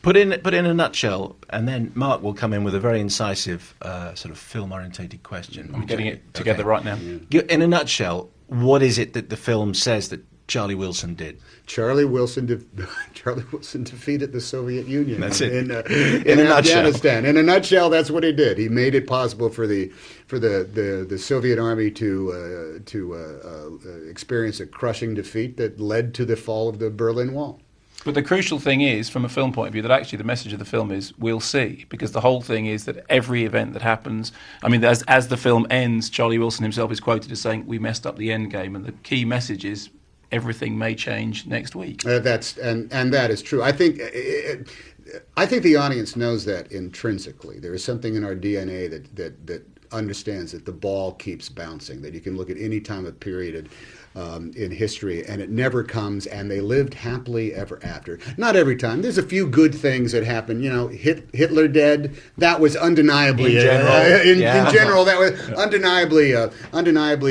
Put in a nutshell, and then Mark will come in with a very incisive sort of film-orientated question. I'm getting it together right now. Yeah. In a nutshell, what is it that the film says that Charlie Wilson did? Charlie Wilson defeated the Soviet Union. That's it. In Afghanistan. In a nutshell, that's what he did. He made it possible for the Soviet army to experience a crushing defeat that led to the fall of the Berlin Wall. But the crucial thing is, from a film point of view, that actually the message of the film is, we'll see. Because the whole thing is that every event that happens, I mean, as the film ends, Charlie Wilson himself is quoted as saying, we messed up the end game. And the key message is, everything may change next week. And that is true. I think the audience knows that intrinsically. There is something in our DNA that understands that the ball keeps bouncing, that you can look at any time of period in history, and it never comes, and they lived happily ever after. Not every time. There's a few good things that happen. You know, Hitler dead. That was undeniably in general, that was undeniably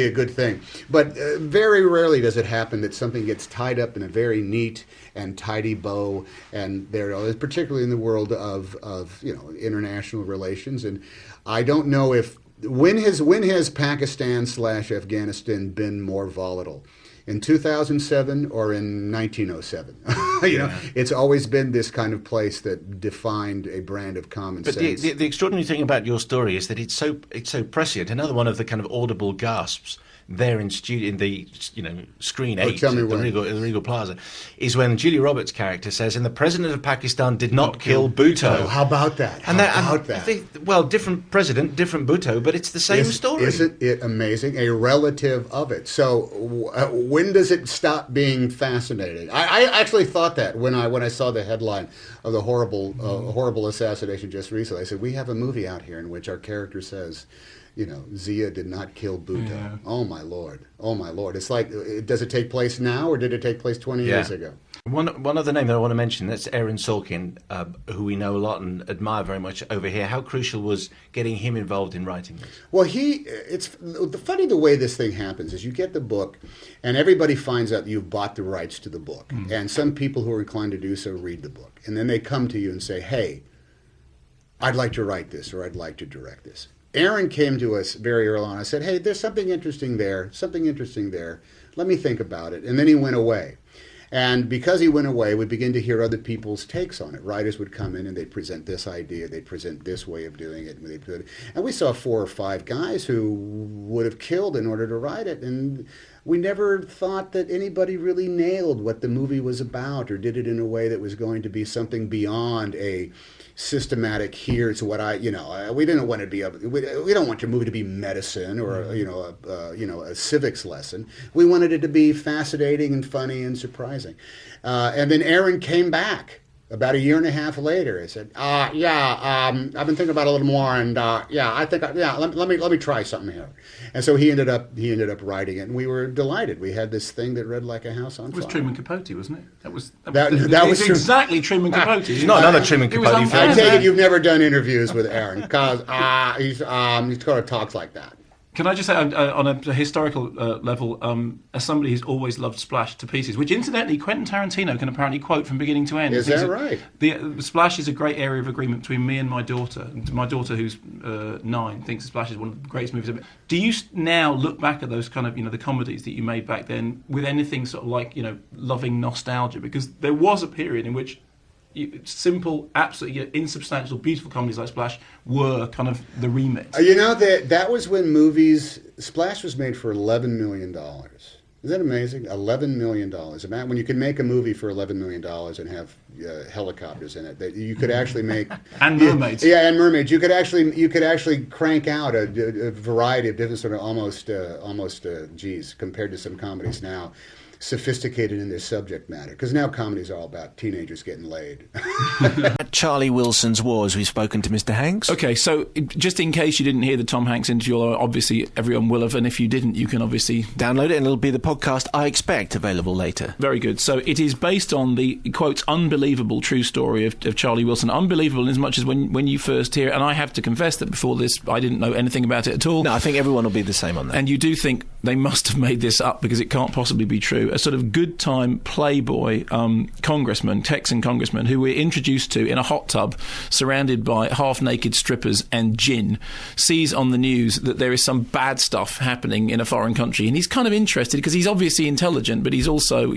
a good thing. But very rarely does it happen that something gets tied up in a very neat and tidy bow, and there, particularly in the world of international relations. And I don't know if. When has Pakistan/Afghanistan been more volatile? In 2007 or in 1907? It's always been this kind of place that defined a brand of common sense. But the extraordinary thing about your story is that it's so prescient. Another one of the kind of audible gasps there in the screen 8 at the Regal Plaza is when Julia Roberts' character says, and the president of Pakistan did not kill Bhutto. How about that? Well, different president, different Bhutto, but it's the same story. Isn't it amazing? A relative of it. So when does it stop being fascinating? I actually thought that when I saw the headline of the horrible assassination just recently. I said, we have a movie out here in which our character says, Zia did not kill Bhutto. Yeah. Oh, my Lord. Oh, my Lord. It's like, does it take place now, or did it take place 20 years ago? One other name that I want to mention, that's Aaron Sorkin, who we know a lot and admire very much over here. How crucial was getting him involved in writing this? Well, it's funny the way this thing happens is you get the book, and everybody finds out that you've bought the rights to the book. Mm. And some people who are inclined to do so read the book. And then they come to you and say, hey, I'd like to write this, or I'd like to direct this. Aaron came to us very early on. I said, hey, there's something interesting there. Let me think about it. And then he went away. And because he went away, we began to hear other people's takes on it. Writers would come in and they'd present this idea, they'd present this way of doing it. And we saw 4 or 5 guys who would have killed in order to write it. And we never thought that anybody really nailed what the movie was about or did it in a way that was going to be something beyond a systematic, here's what we didn't want it to be we don't want your movie to be medicine or a civics lesson. We wanted it to be fascinating and funny and surprising. And then Aaron came back about a year and a half later. He said, I've been thinking about it a little more, and let me try something here. And so he ended up writing it, and we were delighted. We had this thing that read like a house on fire. It was Truman Capote, wasn't it? That was exactly Truman Capote. It's not another Truman Capote film. I take it you've never done interviews with Aaron, because he sort of talks like that. Can I just say, on a historical level, as somebody who's always loved Splash to pieces, which incidentally Quentin Tarantino can apparently quote from beginning to end. Is that right? The Splash is a great area of agreement between me and my daughter. My daughter, who's 9, thinks Splash is one of the greatest movies ever. Do you now look back at those kind of, the comedies that you made back then with anything sort of like, loving nostalgia? Because there was a period in which simple, absolutely insubstantial, beautiful comedies like Splash were kind of the remit. That was when Splash was made for $11 million. Is that amazing? $11 million. When you can make a movie for $11 million and have helicopters in it, that you could actually make and mermaids. And mermaids. You could actually crank out a variety of different sort of almost compared to some comedies now, sophisticated in their subject matter, because now comedies are all about teenagers getting laid. At Charlie Wilson's Wars, we've spoken to Mr. Hanks. Okay, so just in case you didn't hear the Tom Hanks interview, obviously everyone will have, and if you didn't, you can obviously download it, and it'll be the podcast, I expect, available later. Very good. So it is based on the, quote, unbelievable true story of Charlie Wilson. Unbelievable in as much as when you first hear it, and I have to confess that before this, I didn't know anything about it at all. No, I think everyone will be the same on that. And you do think, they must have made this up because it can't possibly be true, a sort of good time playboy congressman, Texan congressman, who we're introduced to in a hot tub surrounded by half-naked strippers and gin, sees on the news that there is some bad stuff happening in a foreign country, and he's kind of interested because he's obviously intelligent, but he's also,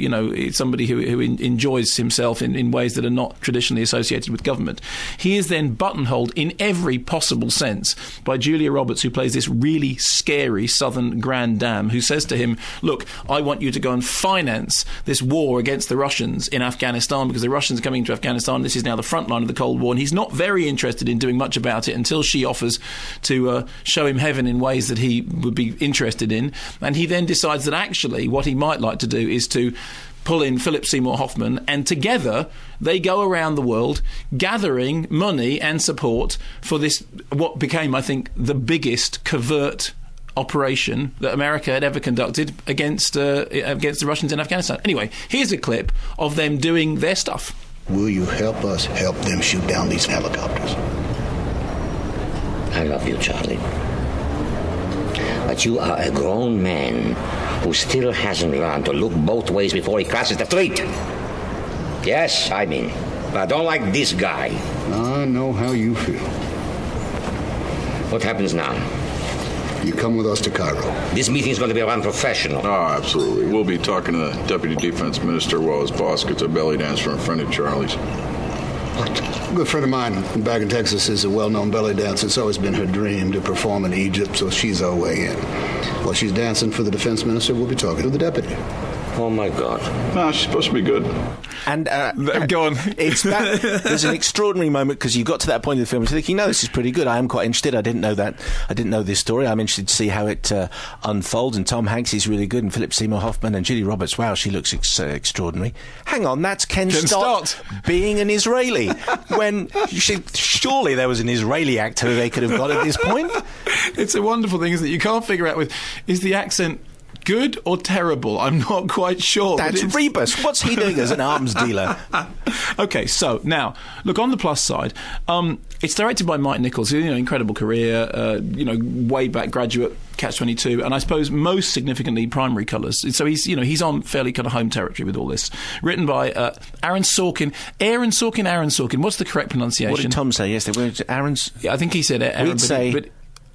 somebody who enjoys himself in ways that are not traditionally associated with government. He is then buttonholed in every possible sense by Julia Roberts, who plays this really scary Southern Grand Dame, who says to him, look, I want you to go and finance this war against the Russians in Afghanistan because the Russians are coming to Afghanistan. This is now the front line of the Cold War, and he's not very interested in doing much about it until she offers to show him heaven in ways that he would be interested in. And he then decides that actually what he might like to do is to pull in Philip Seymour Hoffman, and together they go around the world gathering money and support for this, what became, I think, the biggest covert operation that America had ever conducted against the Russians in Afghanistan. Anyway, here's a clip of them doing their stuff. Will you help us help them shoot down these helicopters? I love you, Charlie. But you are a grown man who still hasn't learned to look both ways before he crosses the street. Yes, I mean, but I don't like this guy. I know how you feel. What happens now? You come with us to Cairo. This meeting is going to be unprofessional. Oh, absolutely. We'll be talking to the Deputy Defense Minister while his boss gets a belly dancer in front of Charlie's. What? A good friend of mine back in Texas is a well-known belly dancer. It's always been her dream to perform in Egypt, so she's our way in. While she's dancing for the defense minister, we'll be talking to the deputy. Oh, my God. No, she's supposed to be good. And go on. There's an extraordinary moment because you got to that point in the film and thinking, no, this is pretty good. I am quite interested. I didn't know that. I didn't know this story. I'm interested to see how it unfolds. And Tom Hanks is really good, and Philip Seymour Hoffman and Julie Roberts. Wow, she looks extraordinary. Hang on, that's Ken Stott being an Israeli. When surely there was an Israeli actor who they could have got at this point. It's a wonderful thing, isn't it? You can't figure out is the accent good or terrible? I'm not quite sure. That's Rebus. What's he doing as an arms dealer? Okay, so now, look, on the plus side, it's directed by Mike Nichols, who, incredible career, way back graduate, Catch-22, and I suppose most significantly Primary Colours. So he's on fairly kind of home territory with all this. Written by Aaron Sorkin. Aaron Sorkin. What's the correct pronunciation? What did Tom say yesterday? Aaron's... Yeah, I think he said Aaron.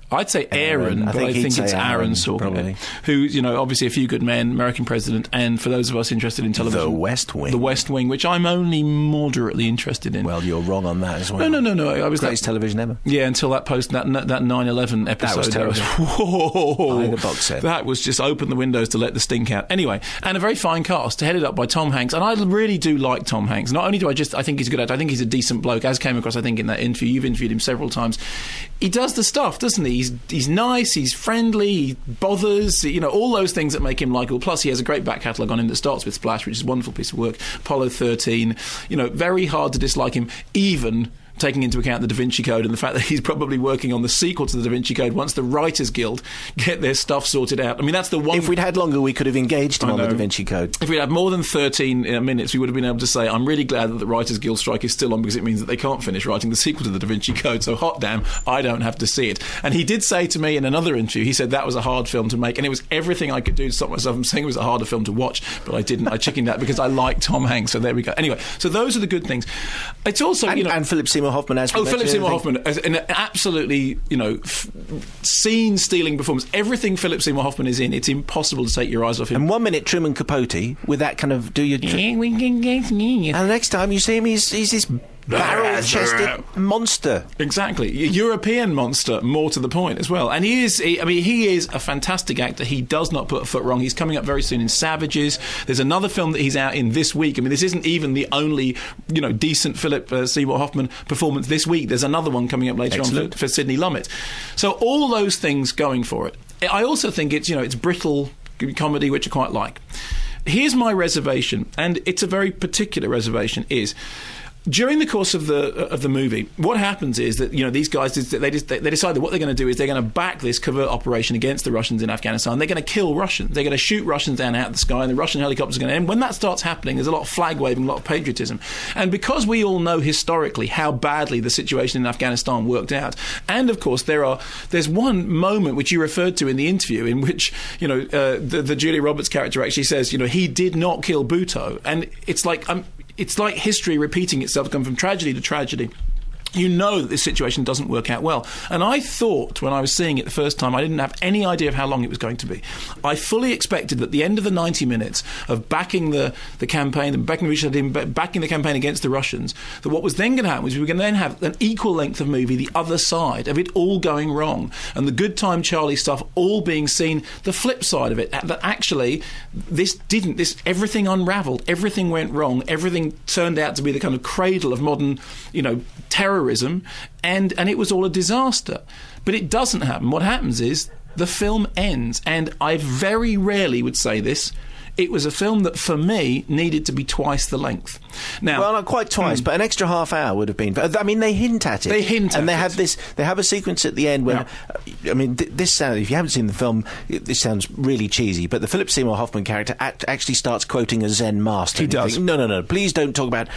I'd say Aaron, but I think it's Aaron Sorkin, who's, obviously A Few Good Men, American President, and for those of us interested in television... The West Wing. The West Wing, which I'm only moderately interested in. Well, you're wrong on that as well. No. I was greatest television ever. Yeah, until that 9/11 episode. That was terrible. Whoa! I the box set. That was just open the windows to let the stink out. Anyway, and a very fine cast, headed up by Tom Hanks, and I really do like Tom Hanks. Not only do I think he's a good actor, I think he's a decent bloke, as came across, I think, in that interview. You've interviewed him several times. He does the stuff, doesn't he? He's nice. He's friendly, he bothers, all those things that make him likeable. Plus, he has a great back catalogue on him that starts with Splash, which is a wonderful piece of work. Apollo 13, very hard to dislike him, even taking into account the Da Vinci Code and the fact that he's probably working on the sequel to the Da Vinci Code once the Writers Guild get their stuff sorted out. I mean, that's the one... If we'd had longer, we could have engaged him on the Da Vinci Code. If we'd had more than 13 minutes, we would have been able to say, I'm really glad that the Writers Guild strike is still on because it means that they can't finish writing the sequel to the Da Vinci Code, so hot damn, I don't have to see it. And he did say to me in another interview, he said that was a hard film to make, and it was everything I could do to stop myself from saying it was a harder film to watch, but I didn't. I chickened out because I like Tom Hanks, so there we go. Anyway, so those are the good things. It's also, and Philip Seymour Hoffman, as we mentioned. Philip Seymour Hoffman, an absolutely, scene-stealing performance. Everything Philip Seymour Hoffman is in, it's impossible to take your eyes off him. And 1 minute, Truman Capote, with that kind of and the next time you see him, he's this barrel-chested monster. Exactly. European monster, more to the point as well. And he is a fantastic actor. He does not put a foot wrong. He's coming up very soon in Savages. There's another film that he's out in this week. I mean, this isn't even the only, decent Philip Seymour Hoffman performance this week. There's another one coming up later on for Sidney Lumet. So all those things going for it. I also think it's brittle comedy, which I quite like. Here's my reservation, and it's a very particular reservation, is during the course of the movie, what happens is that these guys they decide that what they're going to do is they're going to back this covert operation against the Russians in Afghanistan. They're going to kill Russians. They're going to shoot Russians down out of the sky, and the Russian helicopters are going to end. When that starts happening, there's a lot of flag waving, a lot of patriotism, and because we all know historically how badly the situation in Afghanistan worked out, and of course there's one moment which you referred to in the interview in which the Julia Roberts character actually says he did not kill Bhutto, and it's like history repeating itself, going from tragedy to tragedy. You know that this situation doesn't work out well. And I thought, when I was seeing it the first time, I didn't have any idea of how long it was going to be. I fully expected that at the end of the 90 minutes of backing the campaign, backing the campaign against the Russians, that what was then going to happen was we were going to then have an equal length of movie, the other side of it all going wrong, and the Good Time Charlie stuff all being seen, the flip side of it, that actually everything unravelled, everything went wrong, everything turned out to be the kind of cradle of modern, terrorism, and it was all a disaster. But it doesn't happen. What happens is the film ends, and I very rarely would say this, it was a film that, for me, needed to be twice the length. Now, well, not quite twice, but an extra half hour would have been. I mean, they hint at it. And they have this. They have a sequence at the end where, this sounds. If you haven't seen the film, this sounds really cheesy. But the Philip Seymour Hoffman character actually starts quoting a Zen master. He does. Think, no. Please don't talk about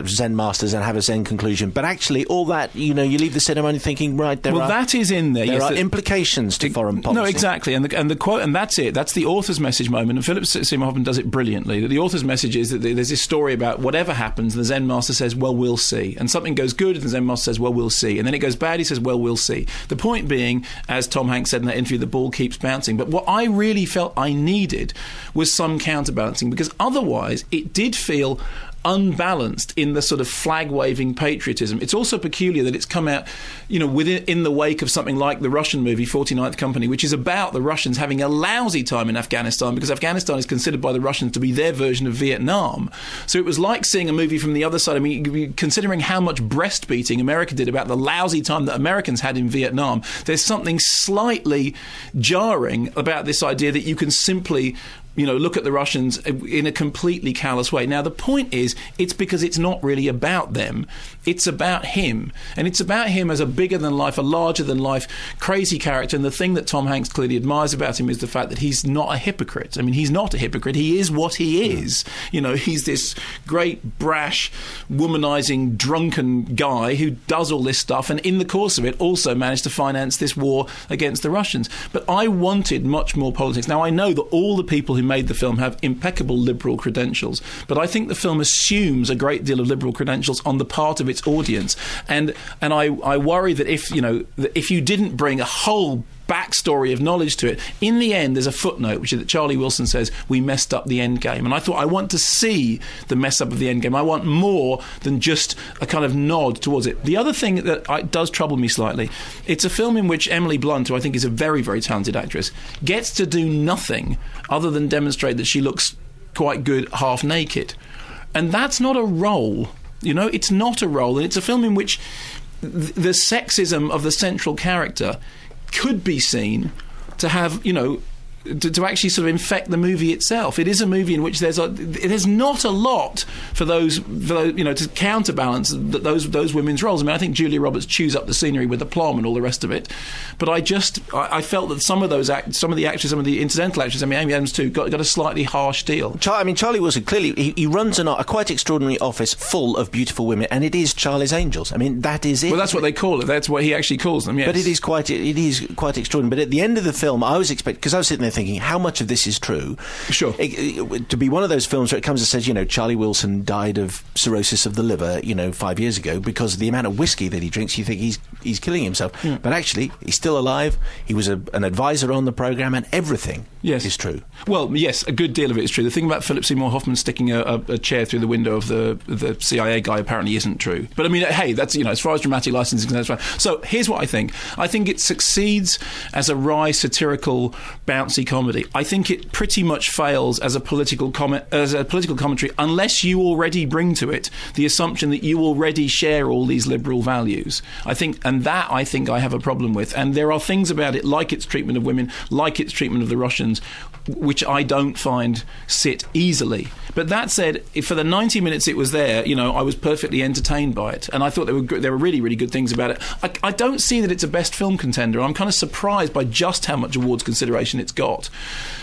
Zen masters and have a Zen conclusion. But actually, all that you leave the cinema and thinking, right? That is in there. There are implications to foreign policy. No, exactly. And the quote, and that's it. That's the author's message moment. And Philip Seymour Hoffman does it brilliantly. The author's message is that there's this story about whatever happens, the Zen master says, well, we'll see. And something goes good, and the Zen master says, well, we'll see. And then it goes bad, he says, well, we'll see. The point being, as Tom Hanks said in that interview, the ball keeps bouncing. But what I really felt I needed was some counterbalancing, because otherwise it did feel unbalanced in the sort of flag-waving patriotism. It's also peculiar that it's come out, in the wake of something like the Russian movie 49th Company, which is about the Russians having a lousy time in Afghanistan because Afghanistan is considered by the Russians to be their version of Vietnam. So it was like seeing a movie from the other side. I mean, considering how much breastbeating America did about the lousy time that Americans had in Vietnam, there's something slightly jarring about this idea that you can simply look at the Russians in a completely callous way. Now, the point is, it's because it's not really about them. It's about him. And it's about him as a bigger-than-life, a larger-than-life, crazy character. And the thing that Tom Hanks clearly admires about him is the fact that he's not a hypocrite. I mean, he's not a hypocrite. He is what he is. He's this great, brash, womanizing, drunken guy who does all this stuff, and in the course of it also managed to finance this war against the Russians. But I wanted much more politics. Now, I know that all the people who made the film have impeccable liberal credentials, but I think the film assumes a great deal of liberal credentials on the part of its audience, and I worry that if you didn't bring a whole backstory of knowledge to it, in the end there's a footnote which is that Charlie Wilson says we messed up the end game, and I thought I want to see the mess up of the end game. I want more than just a kind of nod towards it. The other thing that does trouble me slightly, it's a film in which Emily Blunt, who I think is a very, very talented actress, gets to do nothing other than demonstrate that she looks quite good half naked, and that's not a role. It's not a role, and it's a film in which the sexism of the central character could be seen to have, to actually sort of infect the movie itself. It is a movie in which there's not a lot for those to counterbalance those women's roles. I mean, I think Julia Roberts chews up the scenery with aplomb and all the rest of it. But I felt that some of the actors, some of the incidental actors, I mean, Amy Adams too, got a slightly harsh deal. Charlie Wilson, clearly, he runs a quite extraordinary office full of beautiful women, and it is Charlie's Angels. I mean, that is it. Well, that's what they call it. That's what he actually calls them, yes. But it is quite extraordinary. But at the end of the film, I was expecting, because I was sitting there thinking, how much of this is true? Sure. To be one of those films where it comes and says, Charlie Wilson died of cirrhosis of the liver, 5 years ago, because of the amount of whiskey that he drinks, you think he's killing himself. Yeah. But actually, he's still alive. He was an advisor on the programme, and everything is true. Well, yes, a good deal of it is true. The thing about Philip Seymour Hoffman sticking a chair through the window of the CIA guy apparently isn't true. But I mean, hey, that's, as far as dramatic licensing is concerned. So here's what I think. I think it succeeds as a wry, satirical, bouncy quality comedy. I think it pretty much fails as a political commentary unless you already bring to it the assumption that you already share all these liberal values. I think I have a problem with. And there are things about it, like its treatment of women, like its treatment of the Russians, which I don't find sit easily. But that said, for the 90 minutes it was there, I was perfectly entertained by it, and I thought there were really, really good things about it. I don't see that it's a best film contender. I'm kind of surprised by just how much awards consideration it's got.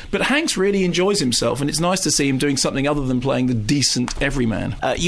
But Hanks really enjoys himself, and it's nice to see him doing something other than playing the decent everyman.